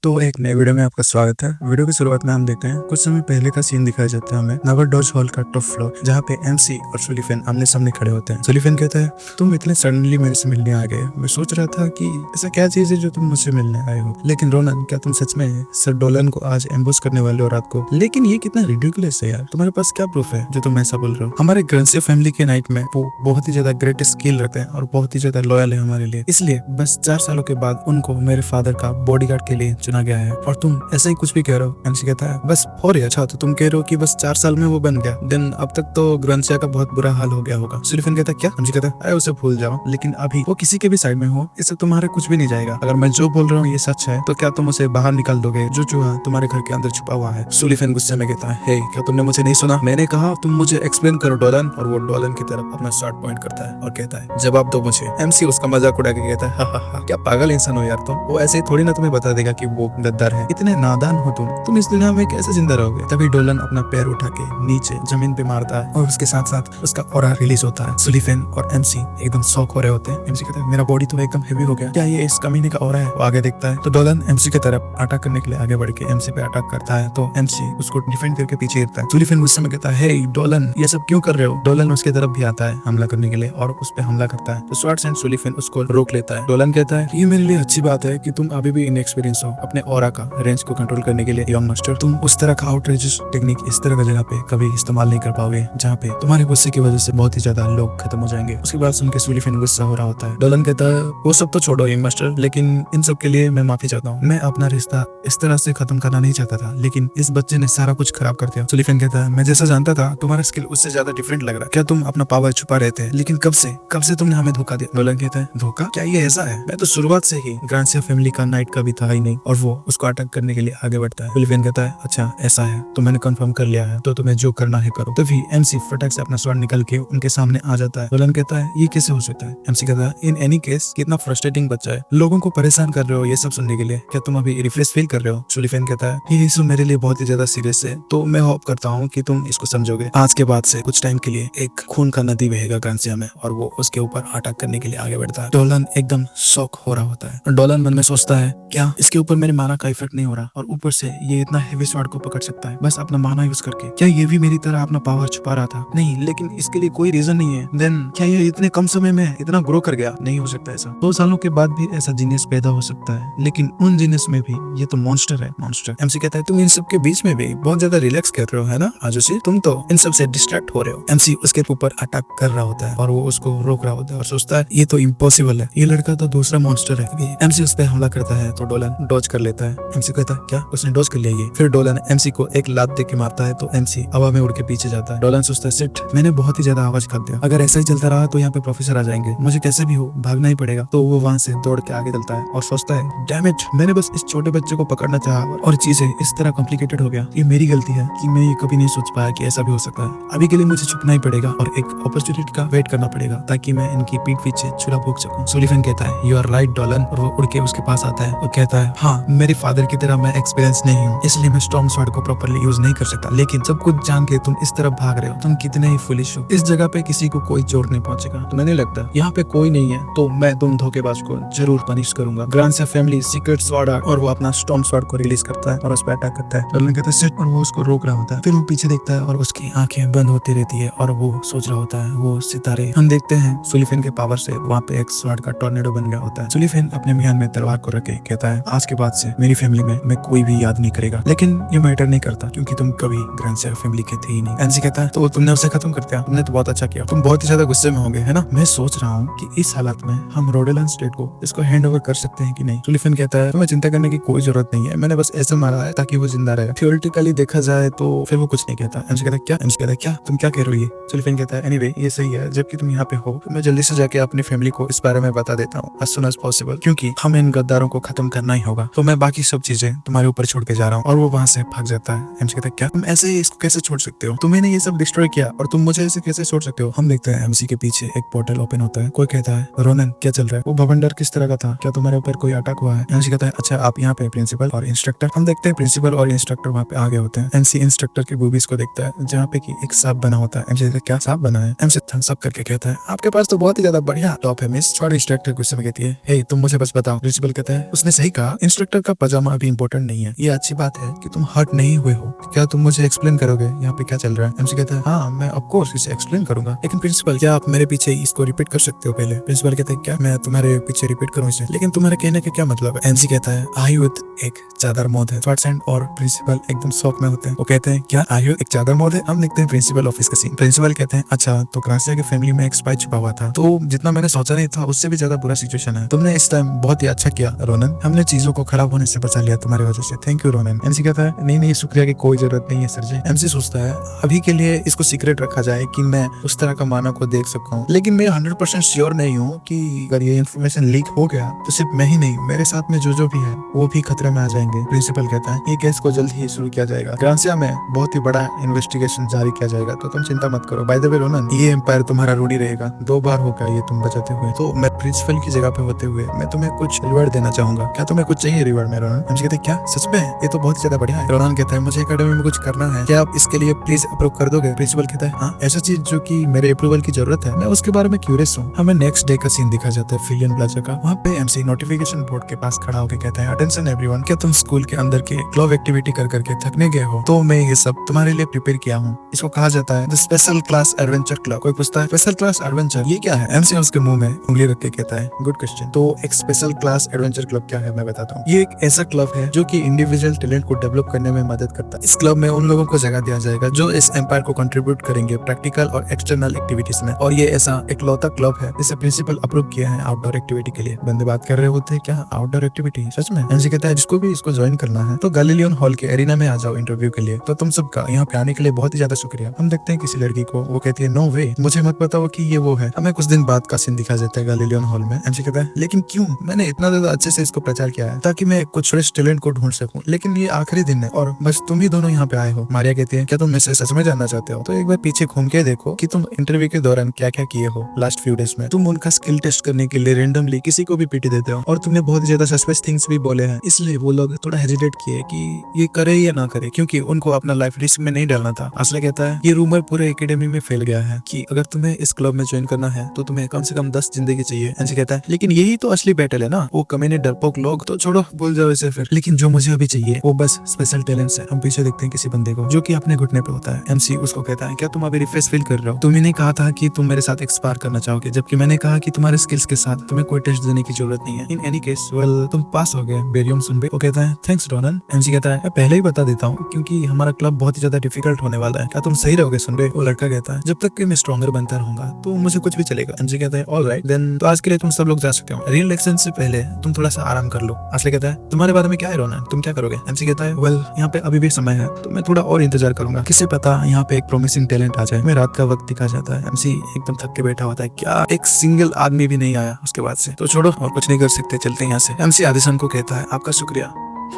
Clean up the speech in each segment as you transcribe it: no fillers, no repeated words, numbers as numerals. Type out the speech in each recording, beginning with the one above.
तो एक नए वीडियो में आपका स्वागत है। वीडियो की शुरुआत में हम देखते हैं कुछ समय पहले का सीन दिखाया जाता है हमें नगर डॉज हॉल का टॉप फ्लोर, जहाँ पे एमसी और सुलिफेन आमने सामने खड़े होते हैं। सुलिफेन कहता है, तुम इतने सडनली मेरे से मिलने आ गए, मैं सोच रहा था कि ऐसा क्या चीज है जो तुम मुझसे मिलने आए हो। लेकिन रोनन, क्या तुम सच में सर डोलन को आज एम्बुश करने वाले हो रात को? लेकिन ये कितना रिडिकुलस है यार, तुम्हारे पास क्या प्रूफ है जो तुम ऐसा बोल रहे हो? हमारे ग्रंसिया फैमिली के नाइट में वो बहुत ही ज्यादा ग्रेट स्किल रखते हैं और बहुत ही ज्यादा लॉयल है हमारे लिए, इसलिए बस 4 सालों के बाद उनको मेरे फादर का बॉडीगार्ड के लिए चुना गया है। और तुम ऐसा ही कुछ भी कह रहे हो? एमसी कहता है, बस हो रही अच्छा, तो तुम कह रहे हो कि बस 4 साल में वो बन गया, देन अब तक तो ग्रंसिया का बहुत बुरा हाल हो गया होगा। सुलिफेन कहता है, क्या? एमसी कहता है, अरे उसे भूल जाओ, लेकिन अभी वो किसी के भी साइड में हो, इससे तुम्हारे कुछ भी नहीं जाएगा। अगर मैं जो बोल रहा हूँ ये सच है तो क्या तुम उसे बाहर निकाल दोगे जो चूहा तुम्हारे घर के अंदर छुपा हुआ है? सुलिफेन गुस्से में कहता है, हे, क्या तुमने मुझे नहीं सुना? मैंने कहा तुम मुझे एक्सप्लेन करो डोलन। और वो डोलन की तरफ अपना शॉर्ट पॉइंट करता है और कहता है, जवाब दो मुझे। एमसी उसका मजाक उड़ा के कहता है, हा, क्या पागल इंसान हो यार तुम, वो ऐसे ही थोड़ी ना तुम्हें बता देगा कि वो गद्दार है, इतने नादान हो तुम इस दुनिया में कैसे जिंदा रहोगे? तभी डोलन अपना पैर उठा के नीचे जमीन पे मारता है और उसके साथ साथ उसका ऑरा रिलीज होता है। सुलिफेन और एमसी एकदम शॉक हो रहे होते हैं। एमसी कहता है, मेरा बॉडी तो एकदम हेवी हो गया, क्या ये इस कमीने का ऑरा है? वो आगे देखता है तो डोलन एमसी की तरफ अटैक करने के लिए आगे बढ़ के एमसी पे अटैक करता है, तो एमसी उसको डिफेंड करके पीछे गिरता है। सुलिफेन गुस्से में कहता है, हे डोलन, ये सब क्यों कर रहे हो? डोलन उसके तरफ भी आता है हमला करने के लिए और उस पे हमला करता है, तो स्वॉर्ड्स एंड सुलिफेन उसको रोक लेता है। डोलन कहता है, ये मेरे लिए अच्छी बात है कि तुम अभी भी इनएक्सपीरियंस हो अपने ऑरा का रेंज को कंट्रोल करने के लिए यंग मास्टर। तुम उस तरह का आउटरेजियस टेक्निक इस तरह की जगह पे कभी इस्तेमाल नहीं कर पाओगे जहाँ पे तुम्हारे गुस्से की वजह से बहुत ही ज्यादा लोग खत्म हो जाएंगे। उसके बाद सुन के सुलिफेन गुस्सा हो रहा होता है। डोलन कहता है, वो सब तो छोड़ो यंग मास्टर, लेकिन इन सब के लिए मैं माफी चाहता हूँ। मैं अपना रिश्ता इस तरह से खत्म करना नहीं चाहता था, लेकिन इस बच्चे ने सारा कुछ खराब कर दिया। सुलिफेन कहता है, मैं जैसा जानता था तुम्हारा स्किल उससे ज्यादा डिफरेंट लग रहा। क्या तुम अपना पावर छुपा रहे थे? लेकिन कब से तुमने हमें धोखा दिया? डोलन कहता है, धोखा? क्या ये ऐसा है? मैं तो शुरुआत से ही ग्रांसिया फैमिली का नाइट का भी था ही नहीं। और वो उसको अटैक करने के लिए आगे बढ़ता है। सुलिफेन कहता है, अच्छा ऐसा है, तो मैंने कंफर्म कर लिया है, तो तुम्हें जो करना है करो। तभी एमसी फटाक से अपना स्वॉर्ड निकल के उनके सामने आ जाता है। डोलन कहता है, ये कैसे हो सकता है? एमसी कहता है, इन एनी केस कितना फ्रस्ट्रेटिंग बच्चा है, लोगों को परेशान कर रहे हो ये सब सुनने के लिए, क्या तुम अभी रिफ्रेश फील कर रहे हो? सुलिफेन कहता है, ये इशू मेरे लिए बहुत ही ज्यादा सीरियस है, तो मैं होप करता हूँ कि तुम इसको समझोगे। आज के बाद से कुछ टाइम के लिए एक खून का नदी बहेगा ग्रांसिया में, और वो उसके ऊपर अटैक करने के लिए आगे बढ़ता है। डोलन एकदम शॉक हो रहा होता है। डोलन मन में सोचता है, क्या इसके ऊपर मेरे मारा का इफेक्ट नहीं हो रहा, और ऊपर से ये इतना हेवी स्वॉर्ड को पकड़ सकता है बस अपना माना यूज करके? क्या ये भी मेरी तरह अपना पावर छुपा रहा था? नहीं, लेकिन इसके लिए कोई रीजन नहीं है। देन क्या ये इतने कम समय में इतना ग्रो कर गया? नहीं हो सकता ऐसा। 2 सालों के बाद भी ऐसा जीनियस पैदा हो सकता है, लेकिन उन जीनियस में भी ये तो मॉन्स्टर है, मॉन्स्टर। एमसी कहता है, तुम इन सब के बीच में भी बहुत ज्यादा रिलैक्स कर रहे हो, है ना आजुशी? तुम तो इन सब से डिस्ट्रैक्ट हो रहे हो। एमसी उसके ऊपर अटैक कर रहा होता है और वो उसको रोक रहा होता है और सोचता है, ये तो इम्पॉसिबल है, ये लड़का तो दूसरा मॉन्स्टर है। एमसी उस पर हमला करता है तो डोलन डॉज कर लेता है। एमसी कहता है, क्या उसने डॉज कर लिया? ये फिर डोलन एमसी को एक लात दे के मारता है, तो एमसी हवा में उड़ के पीछे जाता है। डोलन सोचता है, शिट, मैंने बहुत ही ज्यादा आवाज कर दिया, अगर ऐसा ही चलता रहा तो यहाँ पे प्रोफेसर आ जाएंगे, मुझे कैसे भी हो भागना ही पड़ेगा। तो वो वहाँ से दौड़ के आगे चलता है और सोचता है, डैम इट, मैंने बस इस छोटे बच्चे को पकड़ना चाहा और चीजें इस तरह कॉम्प्लिकेटेड हो गया। ये मेरी गलती है कि मैं ये कभी नहीं सोच पाया कि ऐसा भी हो सकता है। अभी के लिए मुझे छुपना ही पड़ेगा और एक अपॉर्चुनिटी का वेट करना पड़ेगा ताकि मैं इनकी पीठ पीछे छुरा भोग सकूं। सुलिफेन कहता है, यू आर राइट डोलन, और वो उड़ के उसके पास आता है और कहता है, हाँ, मेरे फादर की तरह मैं एक्सपीरियंस नहीं हूँ, इसलिए मैं स्टॉर्म स्वॉर्ड को प्रॉपर्ली यूज नहीं कर सकता, लेकिन सब कुछ जान के तुम इस तरफ भाग रहे हो, तुम कितने ही फुलिश हो। इस जगह पे किसी को कोई चोट नहीं पहुंचेगा, तुम्हें नहीं लगता यहाँ पे कोई नहीं है, तो मैं तुम धोखेबाज को जरूर पनिश करूंगा। ग्रांसिया फैमिली सीक्रेट स्वॉर्ड, और वो अपना स्टॉर्म स्वॉर्ड को रिलीज करता है और उस पर अटैक करता है। डोलन कहता है, सिट, और वो उसको रोक रहा होता है। फिर वो पीछे देखता है और उसकी आंखें बंद होती रहती है और वो सोच रहा होता है वो सितारे। हम देखते हैं सुलिफेन के पावर से वहाँ पे एक स्वॉर्ड का टॉर्नेडो बन गया होता है। सुलिफेन अपने म्यान में तलवार को रखे कहता है, आज के बाद से मेरी फैमिली में मैं कोई भी याद नहीं करेगा, लेकिन ये मैटर नहीं करता क्योंकि तुम कभी ग्रांसिया फैमिली के थे ही नहीं। एमसी कहता है, तो तुमने उसे खत्म कर दिया, तुमने तो बहुत अच्छा किया, तुम बहुत ही ज्यादा गुस्से में होंगे, है ना? मैं सोच रहा हूँ कि इस हालत में हम रोडेलन स्टेट को इसको हैंड ओवर कर सकते हैं कि नहीं। सुलिफेन कहता है, तुम्हें चिंता करने की कोई जरूरत नहीं है, मैंने बस ऐसे मारा है ताकि वो जिंदा रहे। थियोरेटिकली देखा जाए तो फिर वो कुछ नहीं कहता। एमसी कहता है, क्या? एमसी कहता है, क्या तुम क्या कह रही हो? सुलिफेन कहता है, एनीवे, ये सही है, जबकि तुम यहाँ पे हो मैं जल्दी से जाके अपनी फैमिली को इस बारे में बता देता हूँ as soon as possible, क्योंकि हमें इन गद्दारों को खत्म करना ही होगा, तो मैं बाकी सब चीजें तुम्हारे ऊपर छोड़ के जा रहा हूँ। और वो वहाँ से भाग जाता है। एमसी कहता है, क्या तुम ऐसे ही इसको कैसे छोड़ सकते हो? तुम्हें ये सब डिस्ट्रॉय किया और तुम मुझे ऐसे कैसे छोड़ सकते हो? हम देखते हैं एमसी के पीछे एक पोर्टल ओपन होता है। कोई कहता है, रोनन क्या चल रहा है? वो भवंडर किस तरह का था? क्या तुम्हारे ऊपर कोई अटैक हुआ है? एमसी कहता है, अच्छा आप यहाँ पे प्रिंसिपल और इंस्ट्रक्टर। हम देखते हैं प्रिंसिपल और इंस्ट्रक्टर वहाँ पे आगे होते हैं। एमसी इंस्ट्रक्टर के बूबीज को देखता है जहाँ पे की एक सांप बना होता है। एमसी कहता है, क्या सांप बना है? एमसी थम्स अप करके कहता है, आपके पास तो बहुत ही ज्यादा बढ़िया टॉप है मिस। इंस्ट्रक्टर गुस्से में कहती है, हे तुम मुझे बस बताओ। प्रिंसिपल कहता है, उसने सही कहा, इंस्ट्रक्टर इंस्ट्रक्टर का पजामा अभी इंपॉर्टेंट नहीं है, ये अच्छी बात है कि तुम हर्ट नहीं हुए हो। क्या तुम मुझे एक्सप्लेन करोगे यहाँ पे क्या चल रहा है? एमसी कहता है हाँ मैं ऑफ कोर्स इसे एक्सप्लेन करूंगा, लेकिन प्रिंसिपल क्या आप मेरे पीछे इसको रिपीट कर सकते हो पहले? प्रिंसिपल कहते हैं क्या मैं तुम्हारे पीछे रिपीट करूँ इसे? लेकिन तुम्हारे कहने का क्या मतलब है? एमसी कहता है आयुध एक चादर मौत है। स्वाटसैंड और प्रिंसिपल एकदम शॉक में होते हैं। वो कहते हैं क्या आयुध एक चादर मौत है? हम देखते हैं प्रिंसिपल ऑफिस का सीन। प्रिंसिपल कहते हैं अच्छा तो क्रासिया के फैमिली में एक स्पाई छुपा हुआ था, तो जितना मैंने सोचा नहीं था उससे भी ज्यादा बुरा सिचुएशन है। तुमने इस टाइम बहुत ही अच्छा किया रोनन, हमने चीजों को खराब होने से बचा लिया तुम्हारी वजह से, थैंक यू रोनन। एमसी कहता है नहीं शुक्रिया की कोई जरूरत नहीं है सर जी। एमसी सोचता है अभी के लिए इसको सीक्रेट रखा जाए कि मैं उस तरह का माना को देख सकता हूँ, लेकिन मैं 100% श्योर नहीं हूँ कि अगर ये इन्फॉर्मेशन लीक हो गया तो सिर्फ मैं ही नहीं मेरे साथ में जो भी है वो भी खतरे में आ जाएंगे। प्रिंसिपल कहता है ये केस को जल्द ही शुरू किया जाएगा, ग्रांसिया में बहुत ही बड़ा इन्वेस्टिगेशन जारी किया जाएगा, तो तुम चिंता मत करो। बाय द वे रोनन ये एम्पायर तुम्हारा रूढ़ी रहेगा, 2 बार होगा ये तुम बचाते हुए, तो मैं प्रिंसिपल की जगह पे होते हुए मैं तुम्हें कुछ रिवार्ड देना चाहूंगा। क्या तुम्हें कुछ चाहिए रिवार्ड में? रोनन एमसी कहते हैं क्या सच में? ये तो बहुत ही ज्यादा बढ़िया है। रोनन कहता है मुझे एकेडमी में कुछ करना है, क्या आप इसके लिए प्लीज अप्रूव कर दोगे? प्रिंसिपल कहता है हाँ ऐसा चीज जो कि मेरे अप्रूवल की जरूरत है, मैं उसके बारे में क्यूरियस हूँ। हमें नेक्स्ट डे का सीन दिखा जाता है फिलियन प्लाजा का। वहाँ पे एमसी नोटिफिकेशन बोर्ड के पास खड़ा होकर कहता है अटेंशन एवरीवन, क्या तुम स्कूल के अंदर के क्लब एक्टिविटी कर करके थकने गए हो? तो मैं ये सब तुम्हारे लिए प्रिपेयर किया हूँ। इसको कहा जाता है the special class adventure club. कोई पूछता है स्पेशल क्लास एडवेंचर ये क्या है? एमसी उसके मुंह में उंगली रख के कहता है गुड क्वेश्चन। तो एक स्पेशल क्लास एडवेंचर क्लब क्या है मैं बताता हूँ। ये एक ऐसा क्लब है जो कि इंडिविजुअल टैलेंट को डेवलप करने में मदद करता है। इस क्लब में उन लोगों को जगह दिया जाएगा जो इस एम्पायर को कंट्रीब्यूट करेंगे प्रैक्टिकल और एक्सटर्नल एक्टिविटीज में, और ये ऐसा इकलौता क्लब है जिसे प्रिंसिपल अप्रूव किया है आउटडोर एक्टिविटी के लिए। बंदे बात कर रहे होते हैं क्या आउटडोर एक्टिविटी? सच में? एमसी कहता है जिसको भी इसको ज्वाइन करना है तो गैलीलियन हॉल के एरिना में आ जाओ इंटरव्यू के लिए। तो तुम सबका यहाँ पे आने के लिए बहुत ही ज्यादा शुक्रिया। हम देखते हैं किसी लड़की को, वो कहती है नो वे, मुझे मत बताओ कि ये वो है। हमें कुछ दिन बाद का सीन दिखा जाता है गैलीलियन हॉल में। एमसी कहता है लेकिन क्यों? मैंने इतना ज्यादा अच्छे से इसको प्रचार किया है ताकि मैं कुछ फ्रेश टैलेंट को ढूंढ सकूं, लेकिन ये आखिरी दिन है और बस तुम ही दोनों यहाँ पे आए हो। मारिया कहती है क्या तुम मुझसे सच में जानना चाहते हो? तो एक बार पीछे घूम के देखो कि तुम इंटरव्यू के दौरान क्या क्या किए हो लास्ट फ्यू डेज में। तुम उनका स्किल टेस्ट करने के लिए रेंडमली किसी को भी पीटी देते हो, और तुमने बहुत ज्यादा सस्पेंस थिंग्स भी बोले हैं, इसलिए वो लोग थोड़ा हेजिटेट किए कि ये करे या ना करे, क्योंकि उनको अपना लाइफ रिस्क में नहीं डालना था। असले कहता है ये रूमर पूरे एकेडमी में फैल गया है कि अगर तुम्हें इस क्लब में ज्वाइन करना है तो तुम्हें कम से कम 10 जिंदगी चाहिए। एंसी कहता है लेकिन यही तो असली बैटल है ना, वो कमीने डरपोक लोग तो छोड़ो भूल जाओ इसे फिर, लेकिन जो मुझे अभी चाहिए वो बस स्पेशल टैलेंट्स है। हम पीछे देखते हैं किसी बंदे को जो कि अपने घुटने पे होता है। एमसी उसको कहता है क्या तुम अभी रिफ्रेश फील कर रहे हो? तुमने कहा था कि तुम मेरे साथ एक्सपायर करना चाहोगे, जबकि मैंने कहा कि तुम्हारे स्किल्स के साथ तुम्हें कोई टेस्ट देने की जरूरत नहीं है। इन एनी केस वेल तुम पास हो गए बेरियम सुनबे। वो कहता है थैंक्स रोनन। एमसी कहता है मैं पहले ही बता देता हूँ क्योंकि हमारा क्लब बहुत ही ज्यादा डिफिकल्ट होने वाला है, क्या तुम सही रहोगे सुनबे? वो लड़का कहता है जब तक कि मैं स्ट्रॉन्गर बनता रहूंगा तो मुझे कुछ भी चलेगा। एमसी कहता है ऑलराइट देन, तो आज के लिए तुम सब लोग जा सकते हो, रियल इलेक्शन से पहले तुम थोड़ा सा आराम कर लो। असली कहता है तुम्हारे बारे में क्या है रोनन, तुम क्या करोगे? एमसी कहता है वेल यहाँ पे अभी भी समय है तो मैं थोड़ा और इंतजार करूंगा, किसे पता यहाँ पे एक प्रोमिसिंग टैलेंट आ जाए। मैं रात का वक्त दिखा जाता है। एमसी एकदम थक के बैठा होता है, क्या एक सिंगल आदमी भी नहीं आया उसके बाद से, तो छोड़ो और कुछ नहीं कर सकते, चलते हैं यहाँ से। एमसी आदिशन को कहता है आपका शुक्रिया,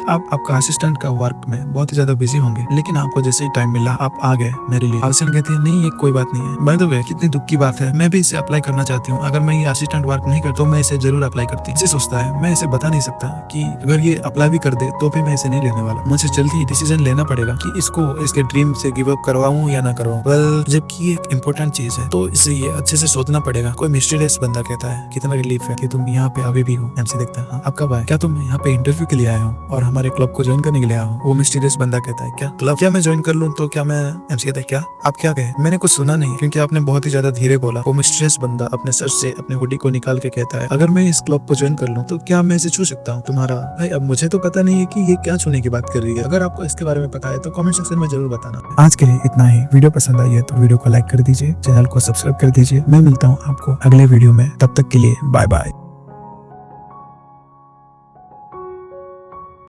आप आपका असिस्टेंट का वर्क में बहुत ही ज्यादा बिजी होंगे, लेकिन आपको जैसे ही टाइम मिला आप आ गए मेरे लिए। आदिशन कहती है नहीं ये कोई बात नहीं है, बाय द वे कितनी दुख की बात है, मैं भी इसे अप्लाई करना चाहती हूँ, अगर मैं ये असिस्टेंट वर्क नहीं करता तो मैं इसे जरूर अप्लाई करती। इसे सोचता है मैं इसे बता नहीं सकता कि अगर ये अप्लाई भी कर दे तो भी मैं इसे नहीं लेने वाला, मुझे जल्दी ही डिसीजन लेना पड़ेगा कि इसको इसके ड्रीम से गिव अप करवाऊं या ना करवाऊं। वेल जबकि एक इम्पोर्टेंट चीज है तो इसे ये अच्छे से सोचना पड़ेगा। कोई मिस्टीरियस बंदा कहता है कितना रिलीफ है कि तुम यहाँ पे अभी भी हो। एमसी देखता है आप कब आए, क्या तुम यहाँ पे इंटरव्यू के लिए आए हो और हमारे क्लब को ज्वाइन करने के लिए आया हो? वो मिस्टीरियस बंदा कहता है क्या क्लब, क्या मैं ज्वाइन कर लूं तो क्या मैं? एमसी कहता है क्या आप क्या कहे, मैंने कुछ सुना नहीं क्योंकि आपने बहुत ही ज्यादा धीरे बोला। वो मिस्टीरियस बंदा अपने सर से अपने हुडी को निकाल के कहता है अगर मैं इस क्लब को ज्वाइन कर लूं तो क्या मैं इसे छू सकता हूँ तुम्हारा? भाई अब मुझे तो पता नहीं है कि ये क्या छूने की बात कर रही है, अगर आपको इसके बारे में पता है तो कमेंट सेक्शन में जरूर बताना। आज के लिए इतना ही, वीडियो पसंद आई है तो वीडियो को लाइक कर दीजिए, चैनल को सब्सक्राइब कर दीजिए। मैं मिलता हूँ आपको अगले वीडियो में, तब तक के लिए बाय बाय।